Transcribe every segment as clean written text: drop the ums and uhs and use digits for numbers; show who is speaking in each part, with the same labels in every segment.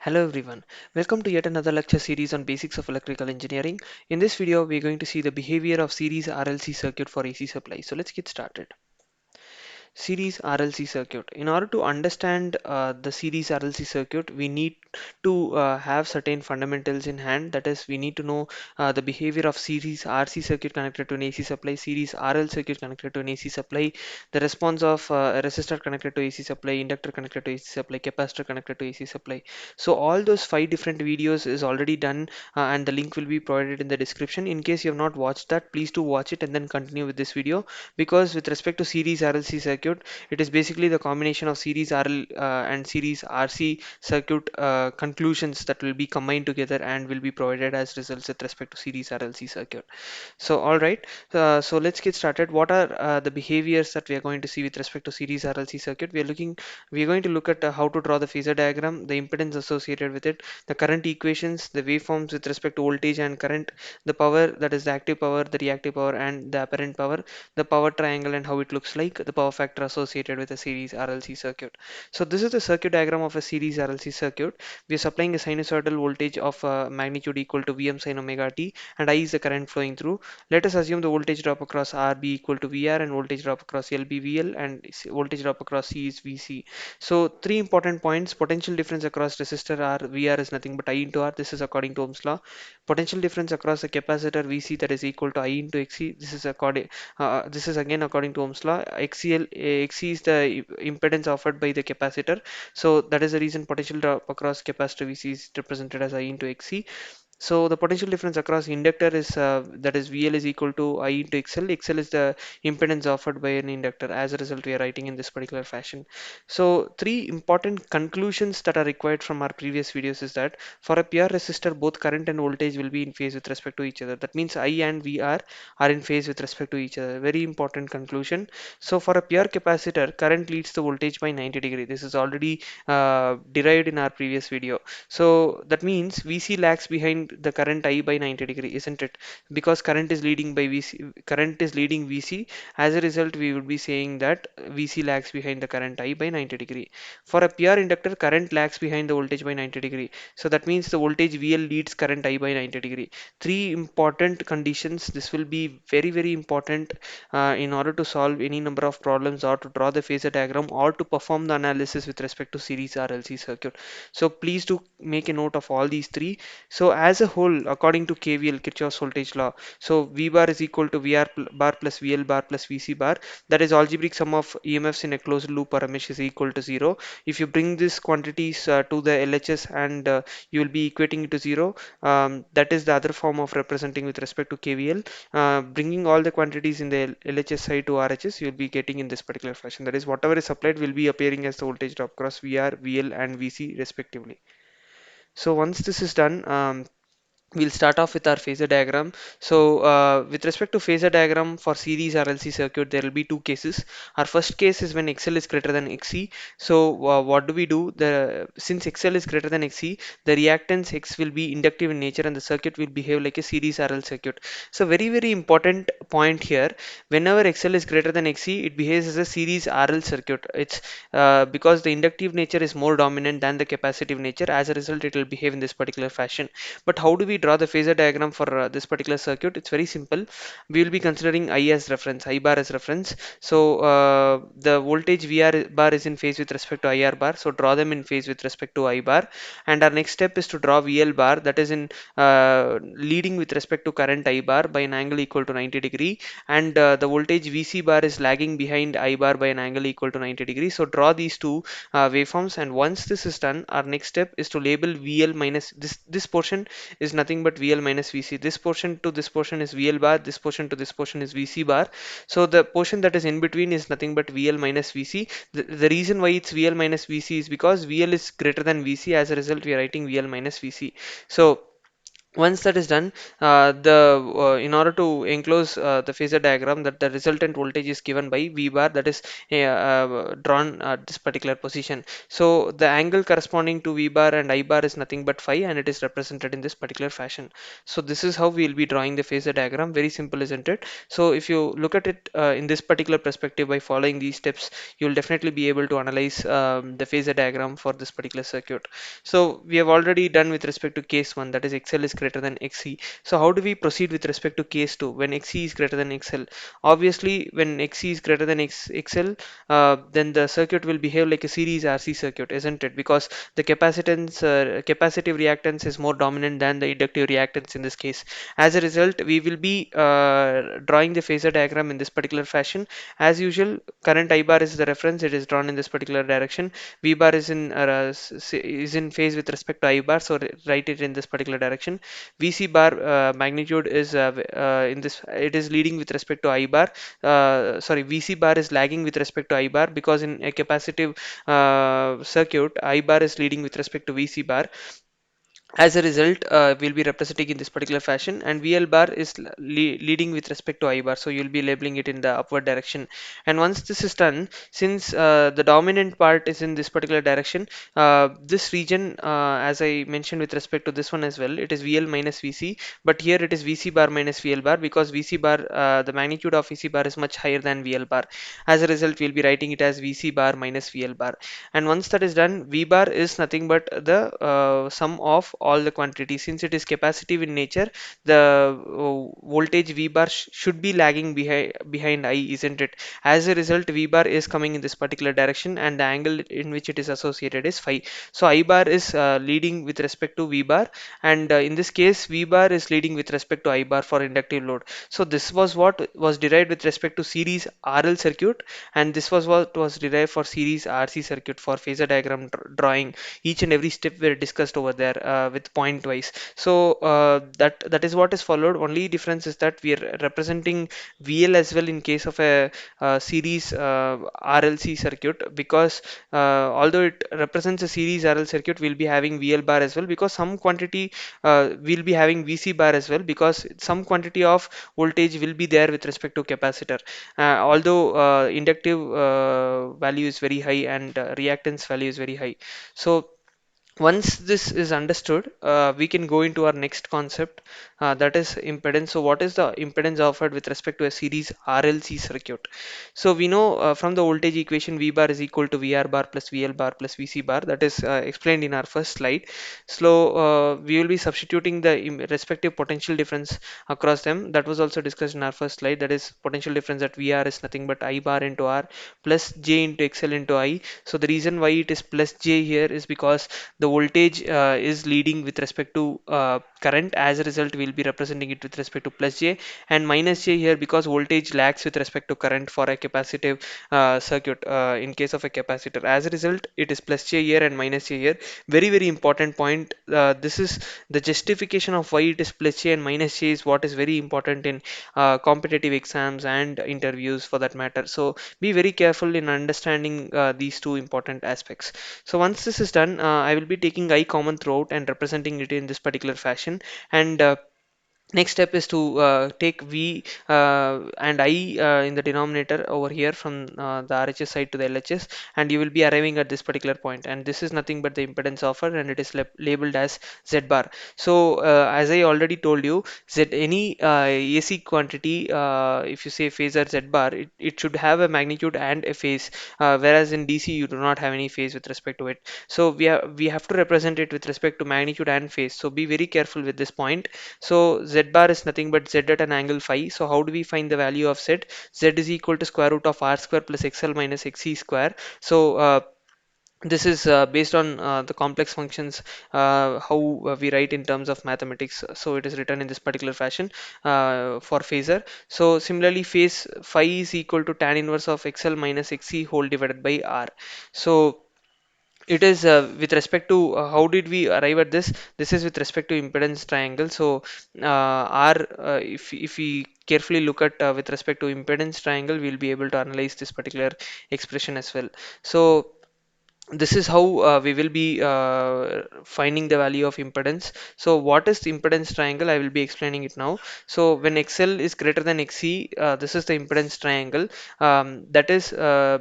Speaker 1: Hello everyone, welcome to yet another lecture series on basics of electrical engineering. In this video, we're going to see the behavior of series RLC circuit for AC supply. So let's get started. Series RLC circuit. In order to understand the series RLC circuit, we need to have certain fundamentals in hand. That is, we need to know the behavior of series RC circuit connected to an AC supply, series RL circuit connected to an AC supply, the response of a resistor connected to AC supply, inductor connected to AC supply, capacitor connected to AC supply. So all those 5 different videos is already done, and the link will be provided in the description. In case you have not watched that, please do watch it and then continue with this video, because with respect to series RLC circuit, it is basically the combination of series RL and series RC circuit conclusions that will be combined together and will be provided as results with respect to series RLC circuit. So all right, so let's get started. What are the behaviors that we are going to see with respect to series RLC circuit? We are going to look at how to draw the phasor diagram, the impedance associated with it, the current equations, the waveforms with respect to voltage and current, the power, that is the active power, the reactive power, and the apparent power, the power triangle and how it looks like, the power factor associated with a series RLC circuit. So this is the circuit diagram of a series RLC circuit. We are supplying a sinusoidal voltage of magnitude equal to Vm sin omega t, and I is the current flowing through. Let us assume the voltage drop across RB equal to VR, and voltage drop across LB VL, and voltage drop across C is VC. So three important points: potential difference across resistor R VR is nothing but I into R. This is according to Ohm's law. Potential difference across the capacitor VC, that is equal to I into XC. This is again according to Ohm's law. XC is the impedance offered by the capacitor. So that is the reason potential drop across capacitor VC is represented as I into XC. So the potential difference across inductor is that is VL is equal to I into XL. XL is the impedance offered by an inductor. As a result, we are writing in this particular fashion. So three important conclusions that are required from our previous videos is that for a pure resistor, both current and voltage will be in phase with respect to each other. That means I and VR are in phase with respect to each other. Very important conclusion. So for a pure capacitor, current leads the voltage by 90 degree. This is already derived in our previous video. So that means VC lags behind the current I by 90 degree, isn't it? Because current is leading by VC, current is leading VC. As a result, we would be saying that VC lags behind the current I by 90 degree. For a pure inductor, current lags behind the voltage by 90 degree. So that means the voltage VL leads current I by 90 degree. Three important conditions. This will be very important in order to solve any number of problems, or to draw the phasor diagram, or to perform the analysis with respect to series RLC circuit. So please do make a note of all these three. So as a whole, according to KVL, Kirchhoff's voltage law, so V bar is equal to bar plus VL bar plus VC bar. That is algebraic sum of EMFs in a closed loop or a mesh is equal to 0. If you bring these quantities to the LHS, and you will be equating it to 0, that is the other form of representing with respect to KVL. Bringing all the quantities in the LHS side to RHS, you will be getting in this particular fashion. That is, whatever is supplied will be appearing as the voltage drop across VR, VL, and VC respectively. So once this is done, we'll start off with our phasor diagram. So with respect to phasor diagram for series RLC circuit, there will be two cases. Our first case is when XL is greater than XC. So what do we do? Since XL is greater than XC, the reactance X will be inductive in nature, and the circuit will behave like a series RL circuit. So very important point here: whenever XL is greater than XC, it behaves as a series RL circuit. It's because the inductive nature is more dominant than the capacitive nature. As a result, it will behave in this particular fashion. But how do we draw the phasor diagram for this particular circuit? It's very simple. We will be considering I as reference, I bar as reference. So the voltage VR bar is in phase with respect to IR bar. So draw them in phase with respect to I bar. And our next step is to draw VL bar, that is in leading with respect to current I bar by an angle equal to 90 degree. And the voltage VC bar is lagging behind I bar by an angle equal to 90 degree. So draw these two waveforms. And once this is done, our next step is to label VL minus this portion is nothing but VL minus VC. This portion to this portion is VL bar, this portion to this portion is VC bar. So the portion that is in between is nothing but VL minus VC. The reason why it's VL minus VC is because VL is greater than VC. As a result, we are writing VL minus VC. So Once that is done, the in order to enclose the phasor diagram, that the resultant voltage is given by V bar, that is drawn at this particular position. So the angle corresponding to V bar and I bar is nothing but phi, and it is represented in this particular fashion. So this is how we will be drawing the phasor diagram. Very simple, isn't it? So if you look at it in this particular perspective, by following these steps, you will definitely be able to analyze the phasor diagram for this particular circuit. So we have already done with respect to case 1, that is XL is greater than XC. So how do we proceed with respect to case 2 when XC is greater than XL? Obviously, when XC is greater than XL, then the circuit will behave like a series RC circuit, isn't it? Because the capacitive reactance is more dominant than the inductive reactance in this case. As a result, we will be drawing the phasor diagram in this particular fashion. As usual, current I bar is the reference, it is drawn in this particular direction. V bar is in phase with respect to I bar, so write it in this particular direction. VC bar magnitude is in this, it is leading with respect to I bar. Sorry, VC bar is lagging with respect to I bar, because in a capacitive circuit, I bar is leading with respect to VC bar. As a result, we'll be representing in this particular fashion, and VL bar is leading with respect to I bar, so you'll be labeling it in the upward direction. And once this is done, since the dominant part is in this particular direction, this region, as I mentioned with respect to this one as well, it is VL minus VC, but here it is VC bar minus VL bar, because VC bar, the magnitude of VC bar is much higher than VL bar. As a result, we'll be writing it as VC bar minus VL bar. And once that is done, V bar is nothing but the sum of all the quantities. Since it is capacitive in nature, the voltage V bar should be lagging behind I, isn't it? As a result, V bar is coming in this particular direction, and the angle in which it is associated is phi. So I bar is leading with respect to V bar, and in this case V bar is leading with respect to I bar for inductive load. So this was what was derived with respect to series RL circuit, and this was what was derived for series RC circuit for phasor diagram drawing. Each and every step were discussed over there with point wise. So that is what is followed. Only difference is that we are representing VL as well in case of a series RLC circuit, because although it represents a series RL circuit, we'll be having VL bar as well, because some quantity we'll be having VC bar as well, because some quantity of voltage will be there with respect to capacitor. Although inductive value is very high, and reactance value is very high. So once this is understood, we can go into our next concept, that is impedance. So what is the impedance offered with respect to a series RLC circuit? So we know from the voltage equation, V bar is equal to VR bar plus VL bar plus VC bar, that is explained in our first slide. So we will be substituting the respective potential difference across them. That was also discussed in our first slide, that is potential difference at VR is nothing but I bar into R plus J into XL into I. So the reason why it is plus J here is because the voltage is leading with respect to current. As a result, we'll be representing it with respect to plus J, and minus J here because voltage lags with respect to current for a capacitive circuit in case of a capacitor. As a result, it is plus J here and minus J here. Very, very important point. This is the justification of why it is plus J and minus J is what is very important in competitive exams and interviews for that matter. So be very careful in understanding these two important aspects. So once this is done, I will be taking I common throughout and representing it in this particular fashion. And next step is to take V and I in the denominator over here from the RHS side to the LHS, and you will be arriving at this particular point. And this is nothing but the impedance offered, and it is labeled as Z bar. So as I already told you, Z any AC quantity, if you say phasor Z bar, it should have a magnitude and a phase, whereas in DC you do not have any phase with respect to it. So we have to represent it with respect to magnitude and phase. So be very careful with this point. So Z bar is nothing but Z at an angle phi. So how do we find the value of Z? Z is equal to square root of R square plus XL minus XC square. So this is based on the complex functions, how we write in terms of mathematics. So it is written in this particular fashion for phasor. So similarly, phase phi is equal to tan inverse of XL minus XC whole divided by R. So it is with respect to how did we arrive at this? This is with respect to impedance triangle. So R, if we carefully look at with respect to impedance triangle, we'll be able to analyze this particular expression as well. So this is how we will be finding the value of impedance. So what is the impedance triangle? I will be explaining it now. So when XL is greater than XC, this is the impedance triangle. That is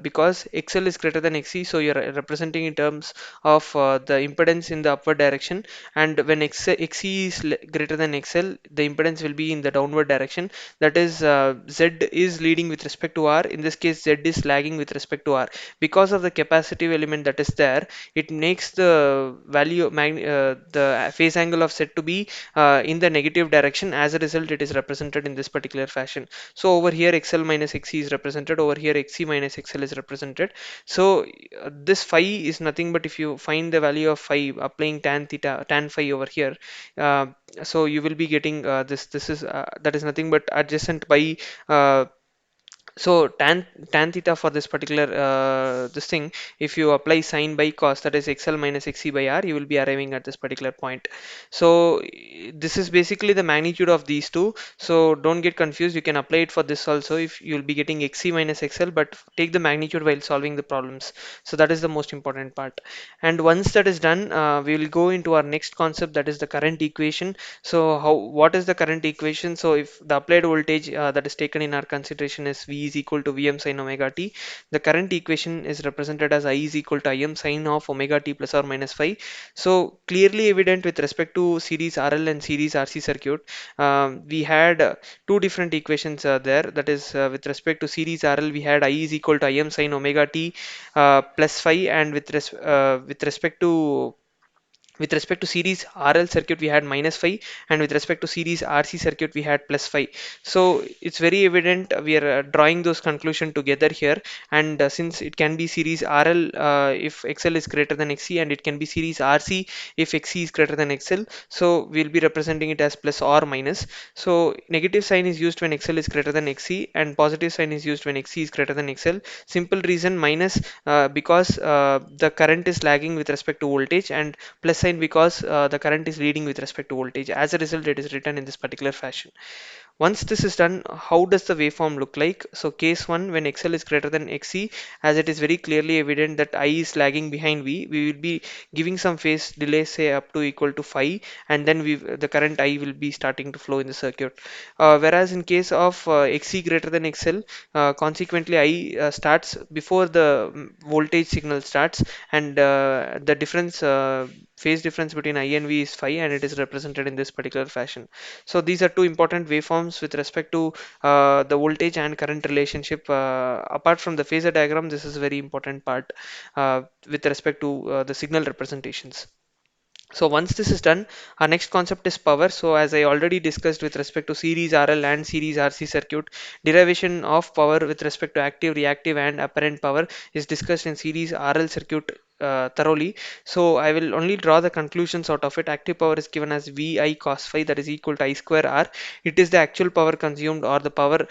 Speaker 1: because XL is greater than XC, so you're representing in terms of the impedance in the upward direction, and when XC is greater than XL, the impedance will be in the downward direction. That is Z is leading with respect to R. In this case, Z is lagging with respect to R. Because of the capacitive element that is there, it makes the the phase angle of set to be in the negative direction. As a result, it is represented in this particular fashion. So over here XL minus XC is represented, over here XC minus XL is represented. So this phi is nothing but, if you find the value of phi applying tan phi over here, uh, so you will be getting this is that is nothing but adjacent by uh, so tan theta for this particular this thing, if you apply sine by cos, that is XL minus XC by R, you will be arriving at this particular point. So this is basically the magnitude of these two, so don't get confused. You can apply it for this also, if you'll be getting XC minus XL, but take the magnitude while solving the problems. So that is the most important part. And once that is done, we will go into our next concept, that is the current equation. So what is the current equation? So if the applied voltage that is taken in our consideration is V is equal to Vm sin omega t, the current equation is represented as I is equal to Im sin of omega t plus or minus phi. So clearly evident with respect to series RL and series RC circuit, we had two different equations there. That is with respect to series RL, we had I is equal to Im sin omega t plus phi, and with respect to series RL circuit we had minus phi, and with respect to series RC circuit we had plus phi. So it's very evident we are drawing those conclusion together here. And since it can be series RL if XL is greater than XC, and it can be series RC if XC is greater than XL, so we'll be representing it as plus or minus. So negative sign is used when XL is greater than XC, and positive sign is used when XC is greater than XL. Simple reason, minus because the current is lagging with respect to voltage, and plus sign because the current is leading with respect to voltage. As a result, it is written in this particular fashion. Once this is done, how does the waveform look like? So case 1, when XL is greater than XC, as it is very clearly evident that I is lagging behind V, we will be giving some phase delay, say up to equal to phi, and then the current I will be starting to flow in the circuit. Whereas in case of XC greater than XL, consequently I starts before the voltage signal starts, and the difference phase difference between I and V is phi, and it is represented in this particular fashion. So these are two important waveforms with respect to the voltage and current relationship. Apart from the phasor diagram, this is a very important part with respect to the signal representations. So once this is done, our next concept is power. So as I already discussed with respect to series RL and series RC circuit, derivation of power with respect to active, reactive and apparent power is discussed in series RL circuit thoroughly. So I will only draw the conclusions out of it. Active power is given as VI cos phi, that is equal to I square R. It is the actual power consumed, or the power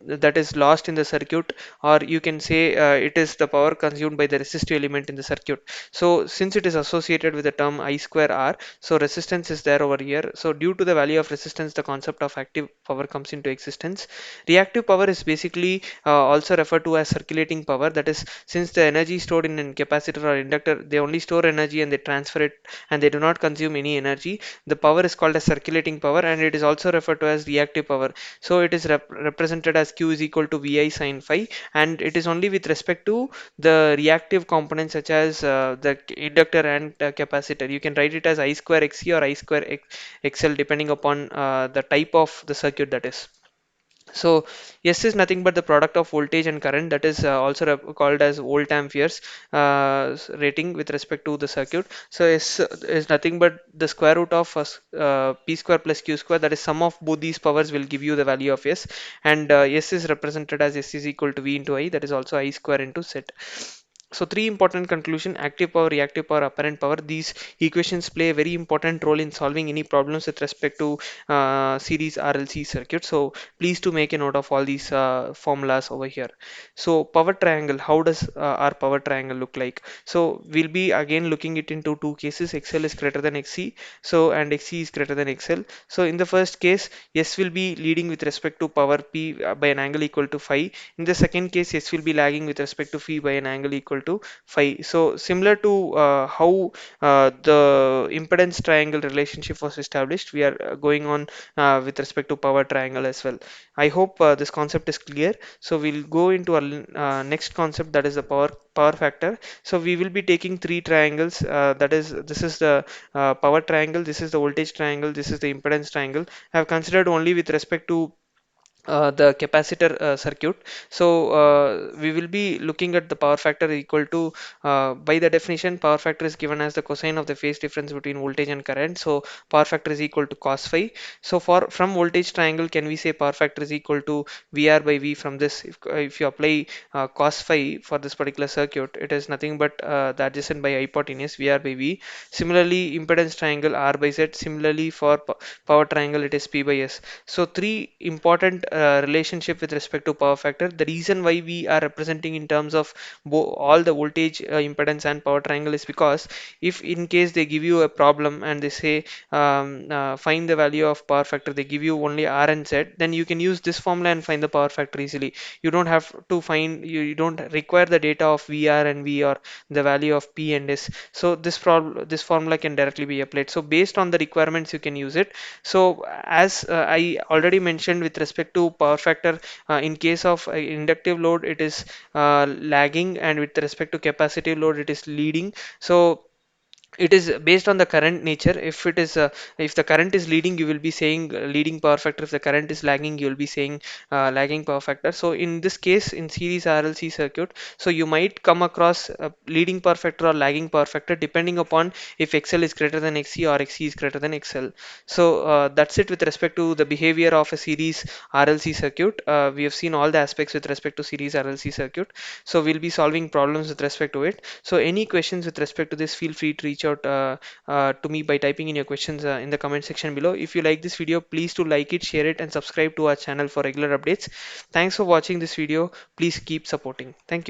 Speaker 1: that is lost in the circuit, or you can say it is the power consumed by the resistive element in the circuit. So since it is associated with the term I square R, so resistance is there over here. So due to the value of resistance, the concept of active power comes into existence. Reactive power is basically also referred to as circulating power. That is, since the energy stored in a capacitor or inductor, they only store energy and they transfer it, and they do not consume any energy. The power is called as circulating power, and it is also referred to as reactive power. So it is represented as Q is equal to VI sin phi, and it is only with respect to the reactive components such as the inductor and capacitor. You can write it as I square XC or I square XL depending upon the type of the circuit that is. So S is nothing but the product of voltage and current, that is also called as volt amperes rating with respect to the circuit. So S is nothing but the square root of P square plus Q square, that is sum of both these powers will give you the value of S, and S is represented as S is equal to V into I, that is also I square into Z. So three important conclusion: active power, reactive power, apparent power. These equations play a very important role in solving any problems with respect to series RLC circuit. So please to make a note of all these formulas over here. So power triangle, how does our power triangle look like? So we'll be again looking it into two cases: XL is greater than XC, so and XC is greater than XL. So in the first case, S will be leading with respect to power P by an angle equal to phi. In the second case, S will be lagging with respect to phi by an angle equal equal to phi. So similar to how the impedance triangle relationship was established, we are going on with respect to power triangle as well. I hope this concept is clear. So we'll go into our next concept, that is the power factor. So we will be taking three triangles, that is, this is the power triangle, this is the voltage triangle, this is the impedance triangle. I have considered only with respect to the capacitor circuit. So we will be looking at the power factor equal to, by the definition, power factor is given as the cosine of the phase difference between voltage and current. So power factor is equal to cos phi. So for from voltage triangle, can we say power factor is equal to VR by V? From this, if you apply cos phi for this particular circuit, it is nothing but the adjacent by hypotenuse, VR by V. Similarly, impedance triangle, R by Z. Similarly, for power triangle, it is P by S. So three important relationship with respect to power factor. The reason why we are representing in terms of all the voltage, impedance and power triangle is because if in case they give you a problem and they say find the value of power factor, they give you only R and Z, then you can use this formula and find the power factor easily. You don't have to find, you don't require the data of VR and V or the value of P and S. So this formula can directly be applied. So based on the requirements you can use it. So as I already mentioned with respect to power factor, in case of inductive load it is lagging, and with respect to capacitive load it is leading. So it is based on the current nature. If it is if the current is leading, you will be saying leading power factor. If the current is lagging, you will be saying lagging power factor. So in this case, in series RLC circuit, so you might come across leading power factor or lagging power factor depending upon if XL is greater than XC or XC is greater than XL. So that's it with respect to the behavior of a series RLC circuit. We have seen all the aspects with respect to series RLC circuit. So we'll be solving problems with respect to it. So any questions with respect to this, feel free to reach out to me by typing in your questions in the comment section below. If you like this video, please to like it, share it, and subscribe to our channel for regular updates. Thanks for watching this video. Please keep supporting. Thank you.